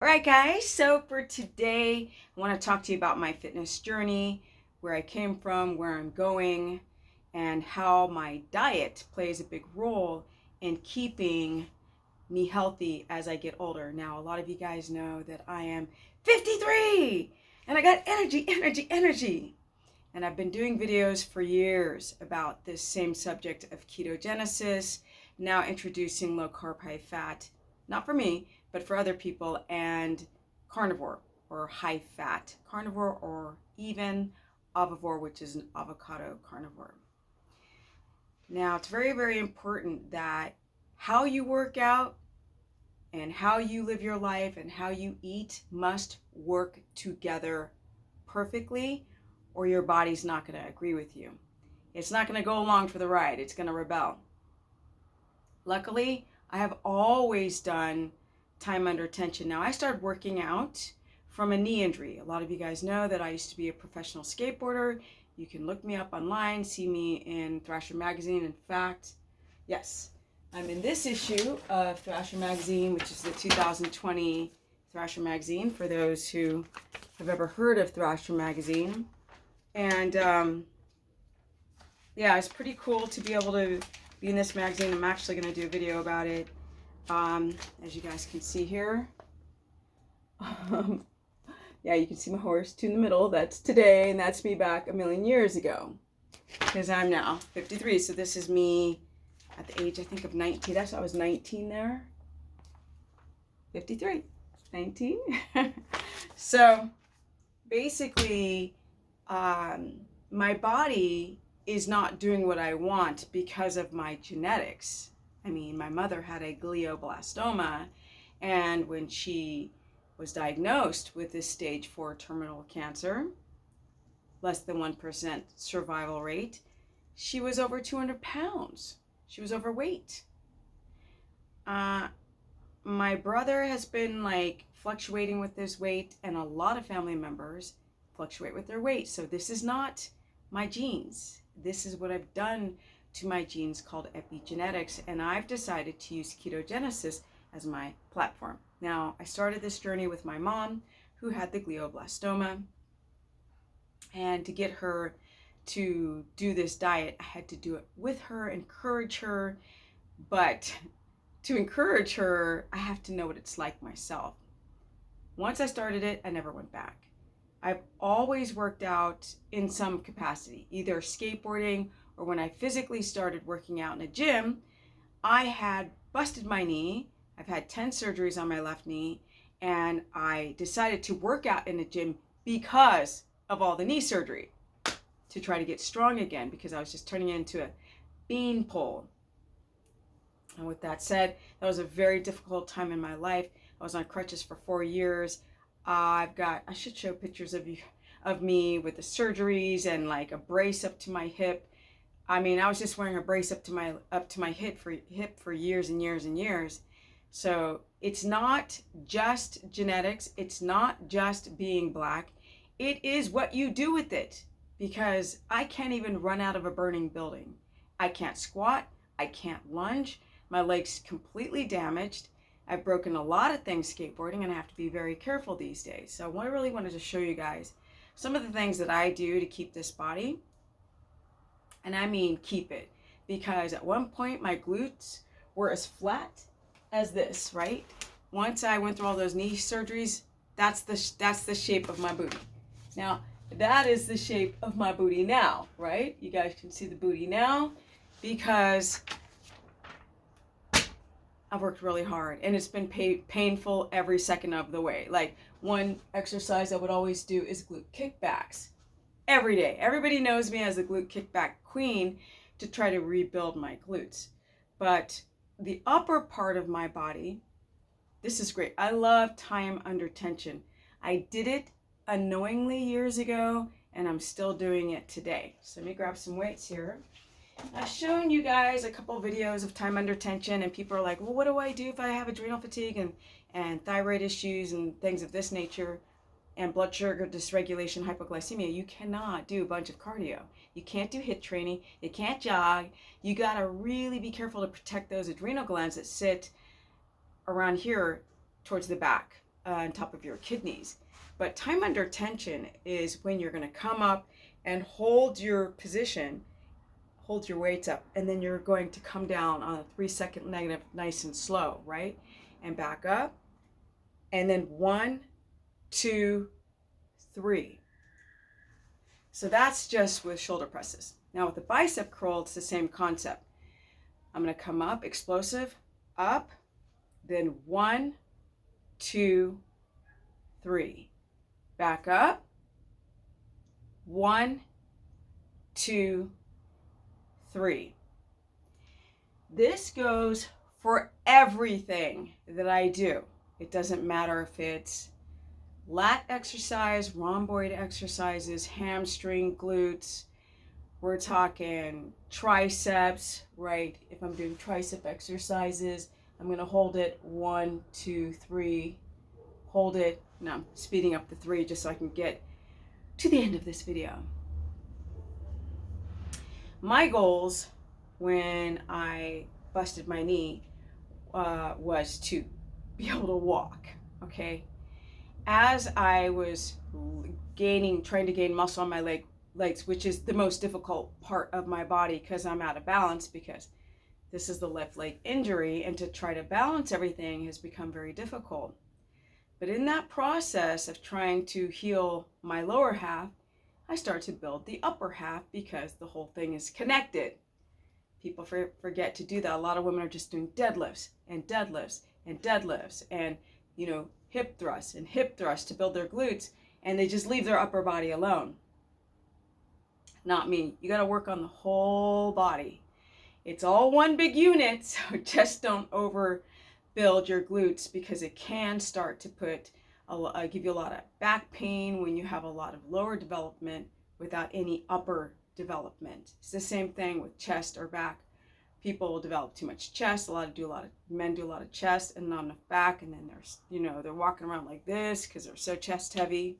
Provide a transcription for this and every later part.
All right, guys, so for today, I want to talk to you about my fitness journey, where I came from, where I'm going, and how my diet plays a big role in keeping me healthy as I get older. Now, a lot of you guys know that I am 53 and I got energy. And I've been doing videos for years about this same subject of ketogenesis, now introducing low carb, high fat, not for me, but for other people, and carnivore or high fat carnivore, or even avivore, which is an avocado carnivore. Now, it's very, very important that how you work out and how you live your life and how you eat must work together perfectly, or your body's not going to agree with you. It's not going to go along for the ride. It's going to rebel. Luckily, I have always done time under tension. Now, I started working out from a knee injury. A lot of you guys know that I used to be a professional skateboarder. You can look me up online, see me in Thrasher magazine. In fact, yes, I'm in this issue of Thrasher magazine, which is the 2020 Thrasher magazine, for those who have ever heard of Thrasher magazine. And yeah, it's pretty cool to be able to be in this magazine. I'm actually going to do a video about it, as you guys can see here. Yeah, you can see my horse, two in the middle. That's today, and that's me back a million years ago, because I'm now 53. So this is me at the age, I think, of 19. That's why I was 19 there. 53, 19. So basically, my body is not doing what I want because of my genetics. I mean, my mother had a glioblastoma, and when she was diagnosed with this stage 4 terminal cancer, less than 1% survival rate, she was over 200 pounds. She was overweight. My brother has been fluctuating with his weight, and a lot of family members fluctuate with their weight. So this is not my genes. This is what I've done to my genes, called epigenetics, and I've decided to use ketogenesis as my platform. Now, I started this journey with my mom, who had the glioblastoma, and to get her to do this diet, I had to do it with her, encourage her, but to encourage her, I have to know what it's like myself. Once I started it, I never went back. I've always worked out in some capacity, either skateboarding, or when I physically started working out in a gym, I had busted my knee. I've had 10 surgeries on my left knee, and I decided to work out in a gym because of all the knee surgery, to try to get strong again, because I was just turning it into a beanpole. And with that said, that was a very difficult time in my life. I was on crutches for 4 years. I should show pictures of me with the surgeries and like a brace up to my hip. I mean, I was just wearing a brace up to my hip for years and years and years. So it's not just genetics. It's not just being black. It is what you do with it, because I can't even run out of a burning building. I can't squat. I can't lunge. My leg's completely damaged. I've broken a lot of things skateboarding, and I have to be very careful these days. So I really wanted to show you guys some of the things that I do to keep this body. And I mean keep it, because at one point my glutes were as flat as this, right? Once I went through all those knee surgeries, that's the shape of my booty. Now, that is the shape of my booty now, right? You guys can see the booty now, because I've worked really hard, and it's been painful every second of the way. Like, one exercise I would always do is glute kickbacks every day. Everybody knows me as the glute kickback queen, to try to rebuild my glutes. But the upper part of my body, this is great. I love time under tension. I did it unknowingly years ago, and I'm still doing it today. So let me grab some weights here. I've shown you guys a couple videos of time under tension, and people are like, well, what do I do if I have adrenal fatigue and thyroid issues and things of this nature, and blood sugar dysregulation, hypoglycemia? You cannot do a bunch of cardio. You can't do HIIT training. You can't jog. You got to really be careful to protect those adrenal glands that sit around here towards the back. on top of your kidneys. But time under tension is when you're going to come up and hold your position, hold your weights up, and then you're going to come down on a 3-second negative, nice and slow, right? And back up. And then 1, 2, 3. So that's just with shoulder presses. Now with the bicep curl, it's the same concept. I'm going to come up, explosive, up, then 1, 2, 3. Back up. 1, 2, 3. This goes for everything that I do. It doesn't matter if it's lat exercise, rhomboid exercises, hamstring, glutes. We're talking triceps, right? If I'm doing tricep exercises, I'm going to hold it 1, 2, 3. Hold it. Now I'm speeding up the 3 just so I can get to the end of this video. My goals when I busted my knee was to be able to walk, okay? As I was trying to gain muscle on my legs, which is the most difficult part of my body because I'm out of balance, because this is the left leg injury, and to try to balance everything has become very difficult. But in that process of trying to heal my lower half, I started to build the upper half because the whole thing is connected. People forget to do that. A lot of women are just doing deadlifts and deadlifts and deadlifts and, hip thrusts and hip thrusts to build their glutes, and they just leave their upper body alone. Not me. You got to work on the whole body. It's all one big unit, so just don't overbuild your glutes, because it can start to give you a lot of back pain when you have a lot of lower development without any upper development. It's the same thing with chest or back. People will develop too much chest. Men do a lot of chest and not enough back, and then they're walking around like this because they're so chest heavy.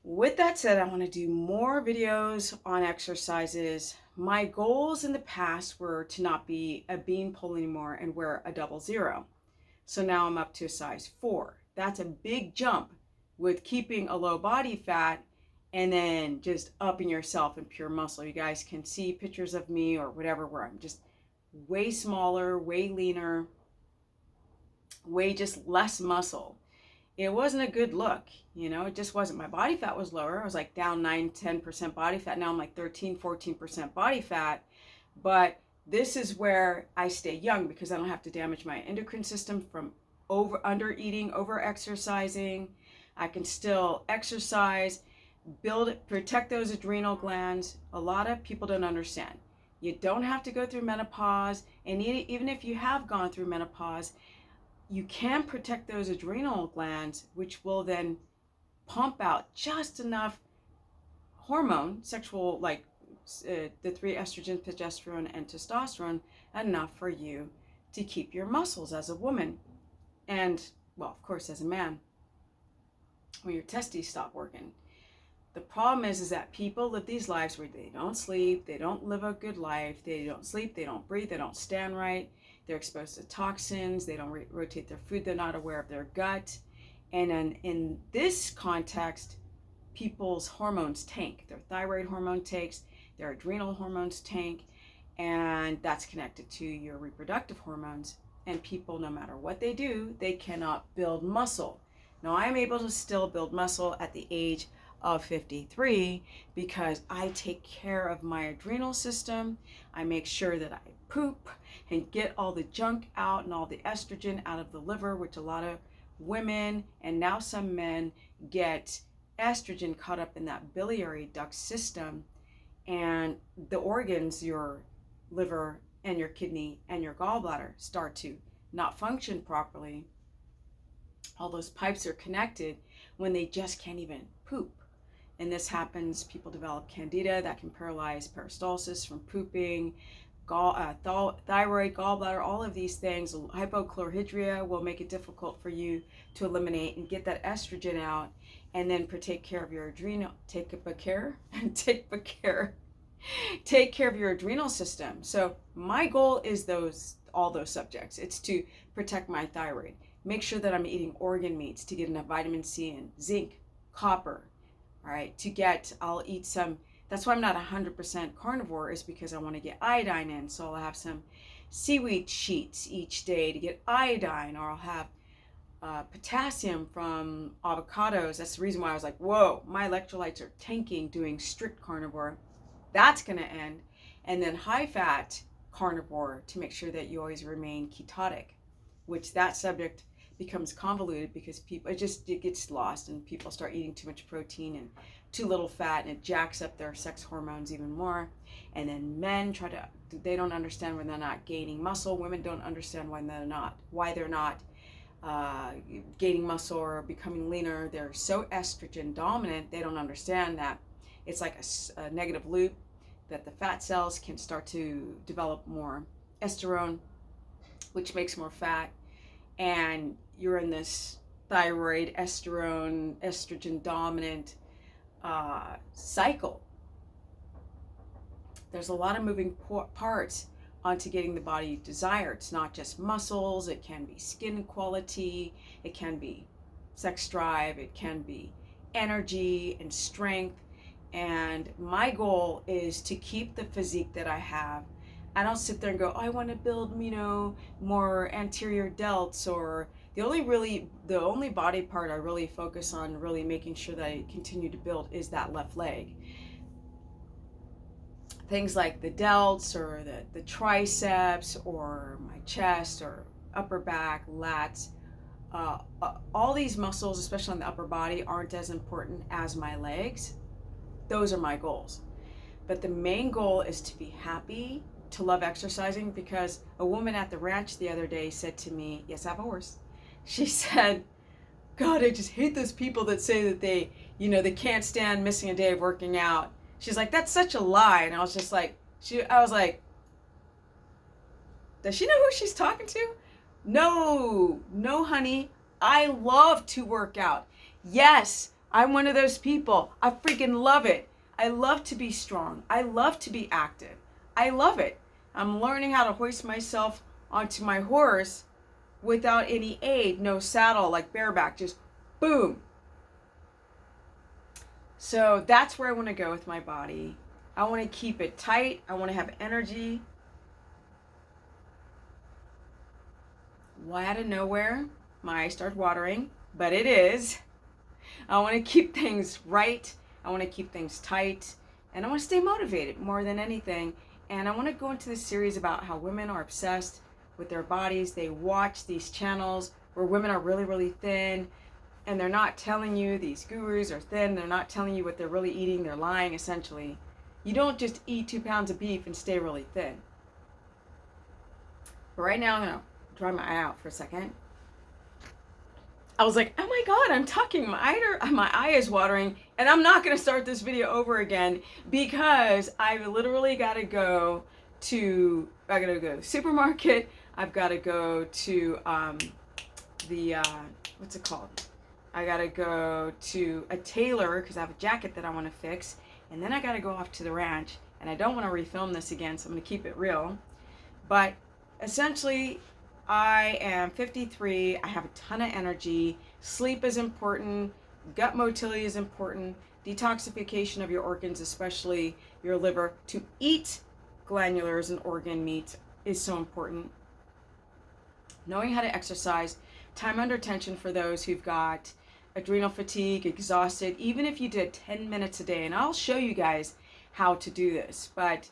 With that said, I want to do more videos on exercises. My goals in the past were to not be a bean pole anymore and wear a 00. So now I'm up to a size 4. That's a big jump with keeping a low body fat and then just upping yourself in pure muscle. You guys can see pictures of me or whatever where I'm just way smaller, way leaner, way just less muscle. It wasn't a good look, it just wasn't. My body fat was lower. I was like down 9-10% body fat. Now I'm like 13-14% body fat. But this is where I stay young because I don't have to damage my endocrine system from under eating, over exercising. I can still exercise, protect those adrenal glands. A lot of people don't understand. You don't have to go through menopause, and even if you have gone through menopause, you can protect those adrenal glands, which will then pump out just enough hormone, sexual, like the 3 estrogen, progesterone, and testosterone, enough for you to keep your muscles as a woman. And, well, of course, as a man, when your testes stop working. The problem is that people live these lives where they don't sleep, they don't live a good life, they don't sleep, they don't breathe, they don't stand right, they're exposed to toxins, they don't rotate their food, they're not aware of their gut. And in this context, people's hormones tank. Their thyroid hormone tanks, their adrenal hormones tank, and that's connected to your reproductive hormones. And people, no matter what they do, they cannot build muscle. Now, I'm able to still build muscle at the age of 53 because I take care of my adrenal system. I make sure that I poop and get all the junk out and all the estrogen out of the liver, which a lot of women and now some men get estrogen caught up in that biliary duct system, and the organs, your liver and your kidney and your gallbladder, start to not function properly. All those pipes are connected when they just can't even poop. And this happens, people develop candida that can paralyze peristalsis from pooping, thyroid, gallbladder, all of these things. Hypochlorhydria will make it difficult for you to eliminate and get that estrogen out, and then take care of your adrenal, take care of your adrenal system. So my goal is all those subjects. It's to protect my thyroid, make sure that I'm eating organ meats to get enough vitamin C and zinc, copper. All right, I'll eat some. That's why I'm not 100% carnivore, is because I want to get iodine in. So I'll have some seaweed sheets each day to get iodine, or I'll have potassium from avocados. That's the reason why I was like, whoa, my electrolytes are tanking doing strict carnivore. That's going to end. And then high fat carnivore to make sure that you always remain ketotic, which that subject becomes convoluted because it gets lost and people start eating too much protein and too little fat, and it jacks up their sex hormones even more. And then men they don't understand when they're not gaining muscle. Women don't understand why they're not gaining muscle or becoming leaner. They're so estrogen dominant, they don't understand that it's like a negative loop, that the fat cells can start to develop more estrone, which makes more fat, and you're in this thyroid, estrogen dominant cycle. There's a lot of moving parts onto getting the body you desire. It's not just muscles, it can be skin quality, it can be sex drive, it can be energy and strength. And my goal is to keep the physique that I have. I don't sit there and go, oh, I want to build, more anterior delts, or the only body part I really focus on really making sure that I continue to build is that left leg. Things like the delts or the triceps or my chest or upper back, lats, all these muscles, especially on the upper body, aren't as important as my legs. Those are my goals. But the main goal is to be happy, to love exercising, because a woman at the ranch the other day said to me, yes, I have a horse. She said, God, I just hate those people that say that they can't stand missing a day of working out. She's like, that's such a lie. And I was just like, does she know who she's talking to? No, honey. I love to work out. Yes, I'm one of those people. I freaking love it. I love to be strong. I love to be active. I love it. I'm learning how to hoist myself onto my horse without any aid, no saddle, like bareback, just boom. So that's where I want to go with my body. I want to keep it tight. I want to have energy. Why out of nowhere, my eyes start watering, but it is. I want to keep things right. I want to keep things tight. And I want to stay motivated more than anything. And I want to go into this series about how women are obsessed with their bodies. They watch these channels where women are really, really thin. And they're not telling you, these gurus are thin. They're not telling you what they're really eating. They're lying, essentially. You don't just eat 2 pounds of beef and stay really thin. But right now, I'm going to dry my eye out for a second. I was like, oh my God, I'm talking. My eye is watering. And I'm not going to start this video over again because I've literally got to go to the supermarket. I've got to go to what's it called? I got to go to a tailor because I have a jacket that I want to fix. And then I got to go off to the ranch. And I don't want to refilm this again, so I'm going to keep it real. But essentially, I am 53. I have a ton of energy. Sleep is important. Gut motility is important. Detoxification of your organs, especially your liver. To eat glandulars and organ meat is so important. Knowing how to exercise. Time under tension for those who've got adrenal fatigue, exhausted. Even if you did 10 minutes a day. And I'll show you guys how to do this. But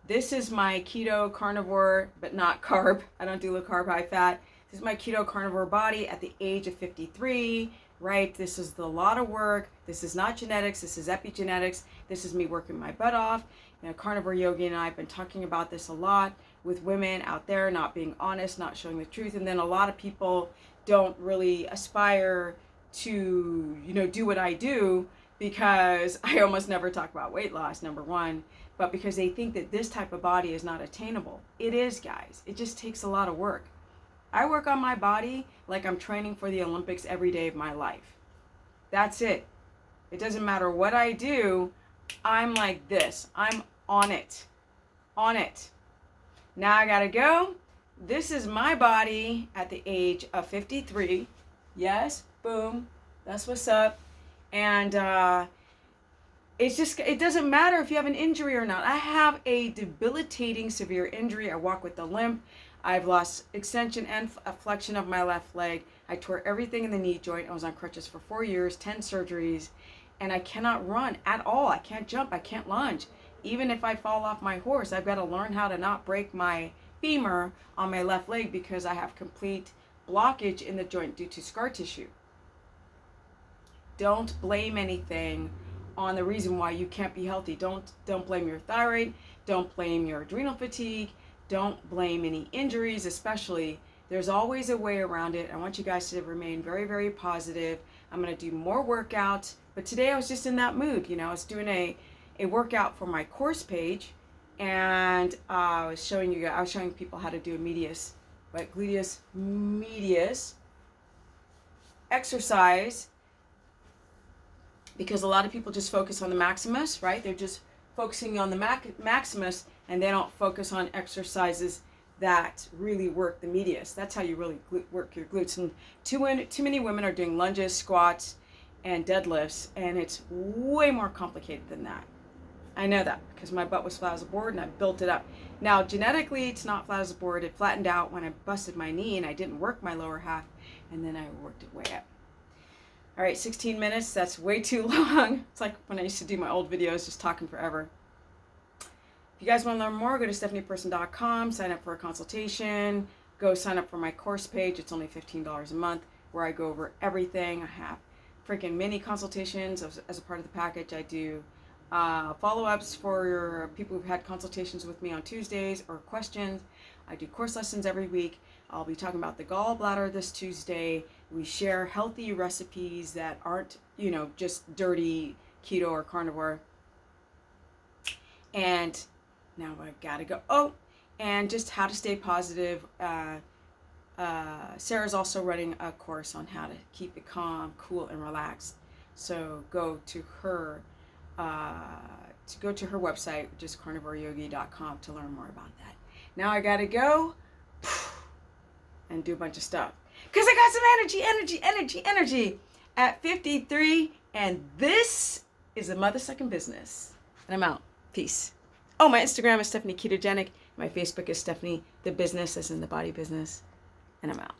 this is my keto carnivore, but not carb. I don't do low carb, high fat. This is my keto carnivore body at the age of 53, right? This is a lot of work. This is not genetics. This is epigenetics. This is me working my butt off. Carnivore Yogi and I have been talking about this a lot with women out there not being honest, not showing the truth. And then a lot of people don't really aspire to, do what I do because I almost never talk about weight loss, number one. But because they think that this type of body is not attainable. It is, guys. It just takes a lot of work. I work on my body like I'm training for the Olympics every day of my life. That's it. It doesn't matter what I do. I'm like this. I'm on it. On it. Now I gotta go. this is my body at the age of 53. Yes, boom, that's what's up. And it doesn't matter if you have an injury or not. I have a debilitating severe injury. I walk with a limp. I've lost extension and flexion of my left leg. I tore everything in the knee joint. I was on crutches for 4 years, 10 surgeries, and I cannot run at all. I can't jump. I can't lunge. Even if I fall off my horse, I've got to learn how to not break my femur on my left leg because I have complete blockage in the joint due to scar tissue. Don't blame anything on the reason why you can't be healthy. Don't blame your thyroid. Don't blame your adrenal fatigue. Don't blame any injuries, especially. There's always a way around it. I want you guys to remain very, very positive. I'm going to do more workouts, but today I was just in that mood. I was doing a workout for my course page, and I was showing people how to do a medius, right? Gluteus medius exercise, because a lot of people just focus on the maximus, right? They're just focusing on the maximus, and they don't focus on exercises that really work the medius. That's how you really work your glutes. And too many women are doing lunges, squats, and deadlifts, and it's way more complicated than that. I know that because my butt was flat as a board and I built it up. Now, genetically, it's not flat as a board. It flattened out when I busted my knee and I didn't work my lower half, and then I worked it way up. All right, 16 minutes, that's way too long. It's like when I used to do my old videos, just talking forever. If you guys want to learn more, go to stephanieperson.com, sign up for a consultation, go sign up for my course page. It's only $15 a month, where I go over everything. I have freaking mini consultations as a part of the package. I do follow-ups for people who've had consultations with me on Tuesdays or questions. I do course lessons every week. I'll be talking about the gallbladder this Tuesday. We share healthy recipes that aren't, just dirty keto or carnivore. And now I gotta go. Oh, and just how to stay positive. Sarah's also running a course on how to keep it calm, cool, and relaxed. So go to her website, which is carnivoreyogi.com, to learn more about that. Now I gotta go and do a bunch of stuff because I got some energy at 53, and this is a mother-sucking business. And I'm out. Peace. Oh, my Instagram is Stephanie Ketogenic. My Facebook is Stephanie the Business, as in the body business. And I'm out.